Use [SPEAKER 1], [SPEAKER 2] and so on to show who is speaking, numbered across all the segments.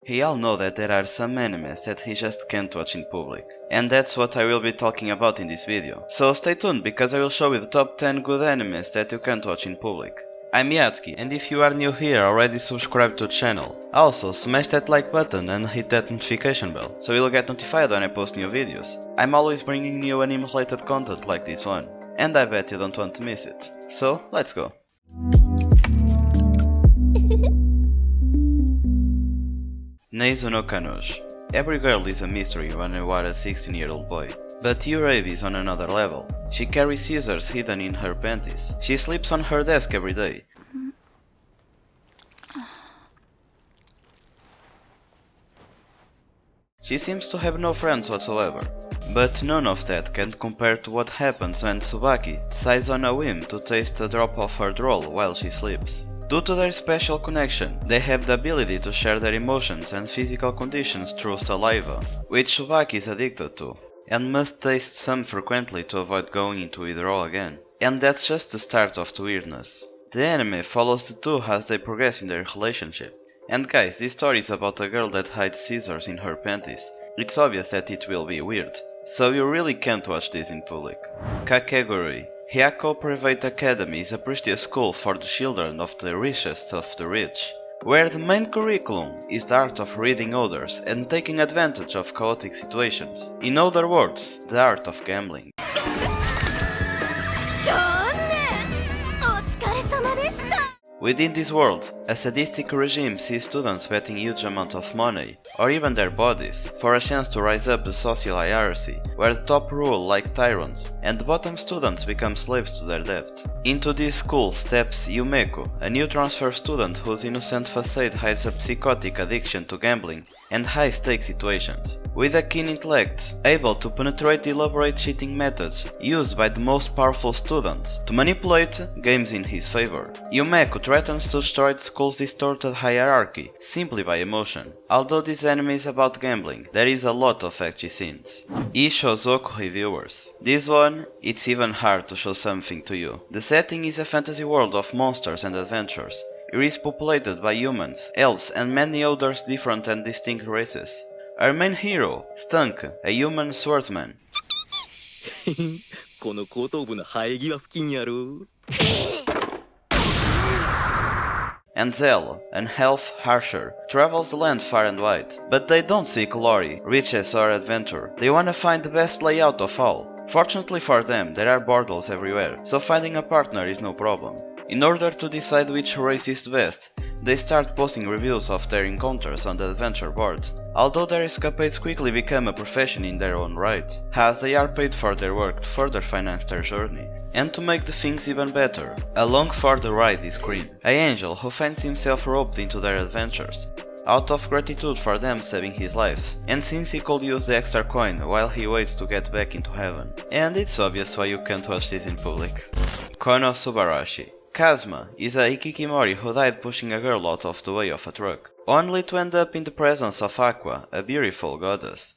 [SPEAKER 1] We all know that there are some animes that he just can't watch in public, and that's what I will be talking about in this video. So stay tuned, because I will show you the top 10 good animes that you can't watch in public. I'm 𝐷𝐿𝐴, and if you are new here, already subscribe to the channel. Also, smash that like button and hit that notification bell, so you'll get notified when I post new videos. I'm always bringing new anime related content like this one, and I bet you don't want to miss it. So, let's go. Nazo no Kanojo. Every girl is a mystery when you are a 16-year-old boy. But Yurave is on another level. She carries scissors hidden in her panties. She sleeps on her desk every day. She seems to have no friends whatsoever. But none of that can compare to what happens when Tsubaki decides on a whim to taste a drop of her drool while she sleeps. Due to their special connection, they have the ability to share their emotions and physical conditions through saliva, which Tsubaki is addicted to, and must taste some frequently to avoid going into withdrawal again. And that's just the start of the weirdness. The anime follows the two as they progress in their relationship. And guys, this story is about a girl that hides scissors in her panties. It's obvious that it will be weird, so you really can't watch this in public. Kakegurui. Hyako Private Academy is a prestigious school for the children of the richest of the rich, where the main curriculum is the art of reading others and taking advantage of chaotic situations. In other words, the art of gambling. Within this world, a sadistic regime sees students betting huge amounts of money, or even their bodies, for a chance to rise up the social hierarchy, where the top rule like tyrants, and the bottom students become slaves to their debt. Into this school steps Yumeko, a new transfer student whose innocent facade hides a psychotic addiction to gambling and high-stakes situations. With a keen intellect, able to penetrate elaborate cheating methods used by the most powerful students to manipulate games in his favor, Yumeko threatens to destroy the school's distorted hierarchy simply by emotion. Although this anime is about gambling, there is a lot of ecchi scenes. 𝐸𝐴 Reviewers. This one, it's even hard to show something to you. The setting is a fantasy world of monsters and adventures. It is populated by humans, elves and many others different and distinct races. Our main hero, Stunk, a human swordsman. And Zell, an elf archer, travels the land far and wide. But they don't seek glory, riches or adventure. They wanna find the best layout of all. Fortunately for them, there are bordels everywhere, so finding a partner is no problem. In order to decide which race is the best, they start posting reviews of their encounters on the adventure board. Although their escapades quickly become a profession in their own right, as they are paid for their work to further finance their journey. And to make the things even better, along for the ride is Cream, an angel who finds himself roped into their adventures, out of gratitude for them saving his life, and since he could use the extra coin while he waits to get back into heaven. And it's obvious why you can't watch this in public. Konosuba. Kazuma is a hikikomori who died pushing a girl out of the way of a truck, only to end up in the presence of Aqua, a beautiful goddess,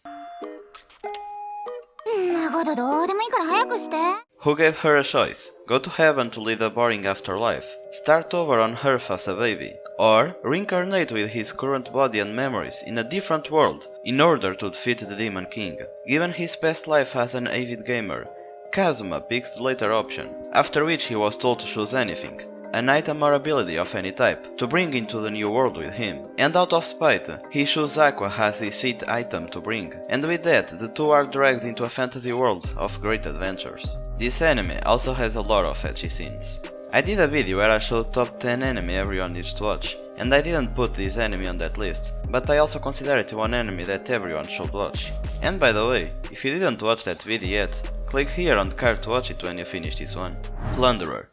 [SPEAKER 1] who gave her a choice: go to heaven to lead a boring afterlife, start over on Earth as a baby, or reincarnate with his current body and memories in a different world in order to defeat the Demon King. Given his past life as an avid gamer, Kazuma picks the later option, after which he was told to choose anything, an item or ability of any type, to bring into the new world with him. And out of spite, he chooses Aqua as his seat item to bring, and with that the two are dragged into a fantasy world of great adventures. This anime also has a lot of ecchi scenes. I did a video where I showed top 10 anime everyone needs to watch, and I didn't put this anime on that list, but I also consider it one anime that everyone should watch. And by the way, if you didn't watch that video yet, click here on the card to watch it when you finish this one. Plunderer.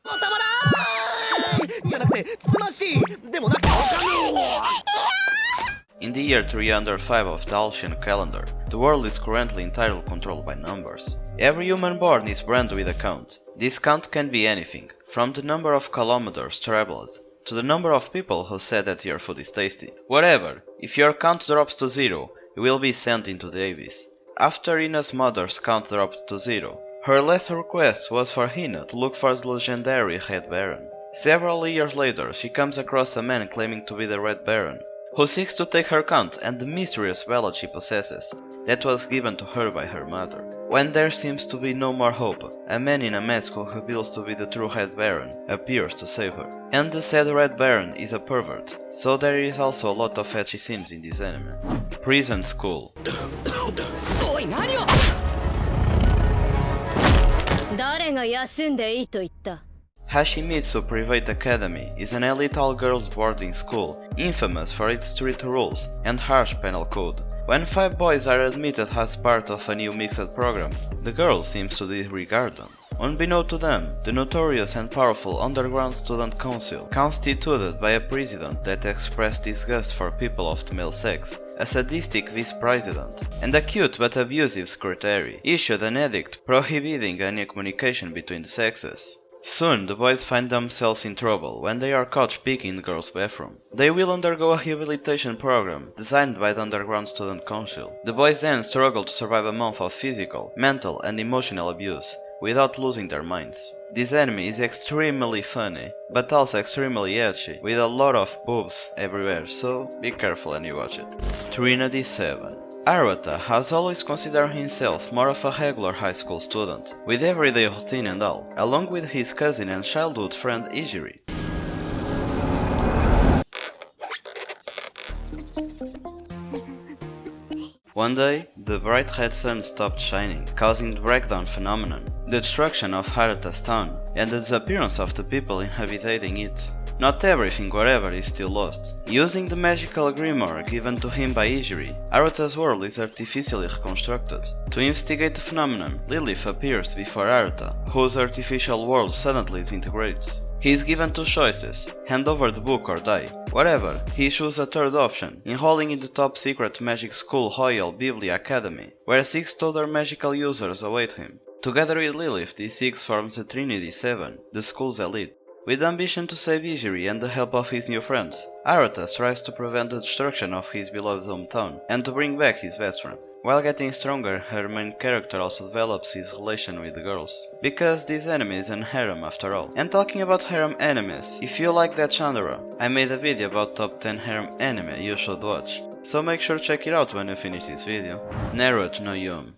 [SPEAKER 1] In the year 305 of the Alcian calendar, the world is currently entirely controlled by numbers. Every human born is branded with a count. This count can be anything, from the number of kilometers traveled, to the number of people who said that your food is tasty. Whatever, if your count drops to 0, you will be sent into the abyss. After Hina's mother's count dropped to 0, her last request was for Hina to look for the legendary Red Baron. Several years later, she comes across a man claiming to be the Red Baron, who seeks to take her count and the mysterious wallet she possesses that was given to her by her mother. When there seems to be no more hope, a man in a mask who reveals to be the true Red Baron appears to save her. And the said Red Baron is a pervert, so there is also a lot of ecchi scenes in this anime. Prison School. Hashimitsu Private Academy is an elite all-girls boarding school, infamous for its strict rules and harsh penal code. When 5 boys are admitted as part of a new mixed program, the girls seem to disregard them. Unbeknown to them, the notorious and powerful Underground Student Council, constituted by a president that expressed disgust for people of the male sex, a sadistic vice-president, and a cute but abusive secretary, issued an edict prohibiting any communication between the sexes. Soon the boys find themselves in trouble when they are caught peeking in the girls' bathroom. They will undergo a rehabilitation program designed by the Underground Student Council. The boys then struggle to survive a month of physical, mental and emotional abuse without losing their minds. This anime is extremely funny, but also extremely ecchi, with a lot of boobs everywhere, so be careful when you watch it. Trinity Seven. Arata has always considered himself more of a regular high school student, with everyday routine and all, along with his cousin and childhood friend Ijiri. One day, the bright red sun stopped shining, causing the breakdown phenomenon, the destruction of Arata's town, and the disappearance of the people inhabiting it. Not everything wherever is still lost. Using the magical grimoire given to him by Ijiri, Arata's world is artificially reconstructed. To investigate the phenomenon, Lilith appears before Arata, whose artificial world suddenly disintegrates. He is given 2 choices: hand over the book or die. Whatever, he chooses a third option, enrolling in the top secret magic school Royal Biblia Academy, where 6 other magical users await him. Together with Lilith, these 6 forms the Trinity Seven, the school's elite. With ambition to save Ijiri and the help of his new friends, Arata strives to prevent the destruction of his beloved hometown and to bring back his best friend. While getting stronger, her main character also develops his relation with the girls, because this anime is an harem after all. And talking about harem animes, if you like that genre, I made a video about top 10 harem anime you should watch, so make sure to check it out when you finish this video. Naruto no Yome.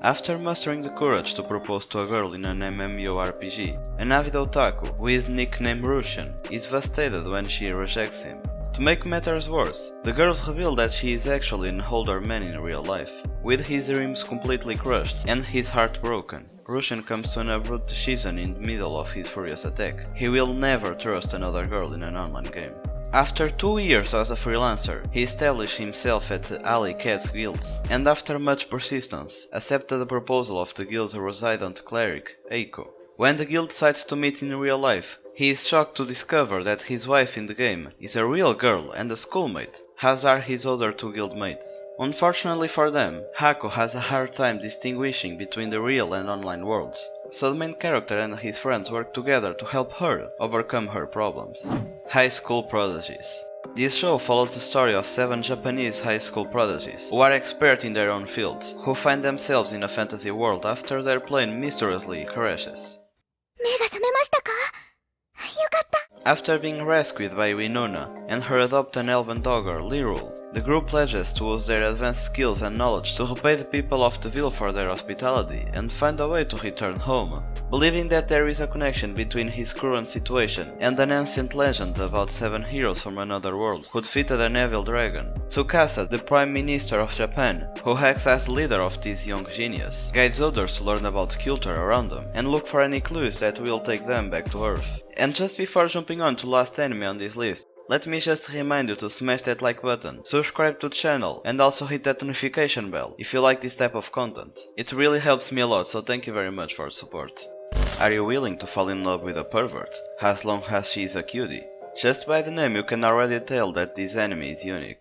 [SPEAKER 1] After mustering the courage to propose to a girl in an MMORPG, an avid otaku with nickname Russian is devastated when she rejects him. To make matters worse, the girls reveal that she is actually an older man in real life. With his dreams completely crushed and his heart broken, Russian comes to an abrupt decision in the middle of his furious attack. He will never trust another girl in an online game. After 2 years as a freelancer, he established himself at the Alley Cats Guild, and after much persistence, accepted the proposal of the guild's resident cleric, Eiko. When the guild decides to meet in real life, he is shocked to discover that his wife in the game is a real girl and a schoolmate, as are his other 2 guildmates. Unfortunately for them, Haku has a hard time distinguishing between the real and online worlds, so the main character and his friends work together to help her overcome her problems. High School Prodigies. This show follows the story of 7 Japanese high school prodigies, who are experts in their own fields, who find themselves in a fantasy world after their plane mysteriously crashes. After being rescued by Winona and her adopted elven dogger, Lirul, the group pledges to use their advanced skills and knowledge to repay the people of the ville for their hospitality and find a way to return home, believing that there is a connection between his current situation and an ancient legend about 7 heroes from another world who defeated an evil dragon. Tsukasa, the Prime Minister of Japan, who acts as leader of this young genius, guides others to learn about the culture around them and look for any clues that will take them back to Earth. And just before jumping on to last anime on this list, let me just remind you to smash that like button, subscribe to the channel and also hit that notification bell if you like this type of content. It really helps me a lot, so thank you very much for your support. Are you willing to fall in love with a pervert, as long as she is a cutie? Just by the name you can already tell that this anime is unique.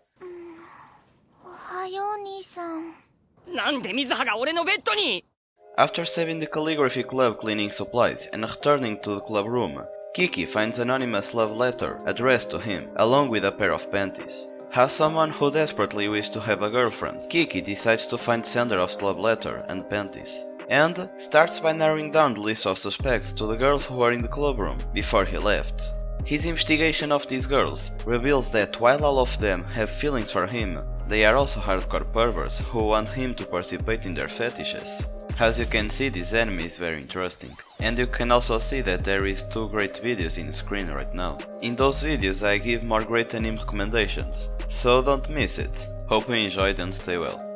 [SPEAKER 1] After saving the calligraphy club cleaning supplies and returning to the club room, Kiki finds an anonymous love letter addressed to him, along with a pair of panties. As someone who desperately wishes to have a girlfriend, Kiki decides to find sender of the love letter and panties. and starts by narrowing down the list of suspects to the girls who were in the clubroom before he left. His investigation of these girls reveals that while all of them have feelings for him, they are also hardcore perverts who want him to participate in their fetishes. As you can see, this anime is very interesting, and you can also see that there is 2 great videos in the screen right now. In those videos I give more great anime recommendations, so don't miss it. Hope you enjoyed and stay well.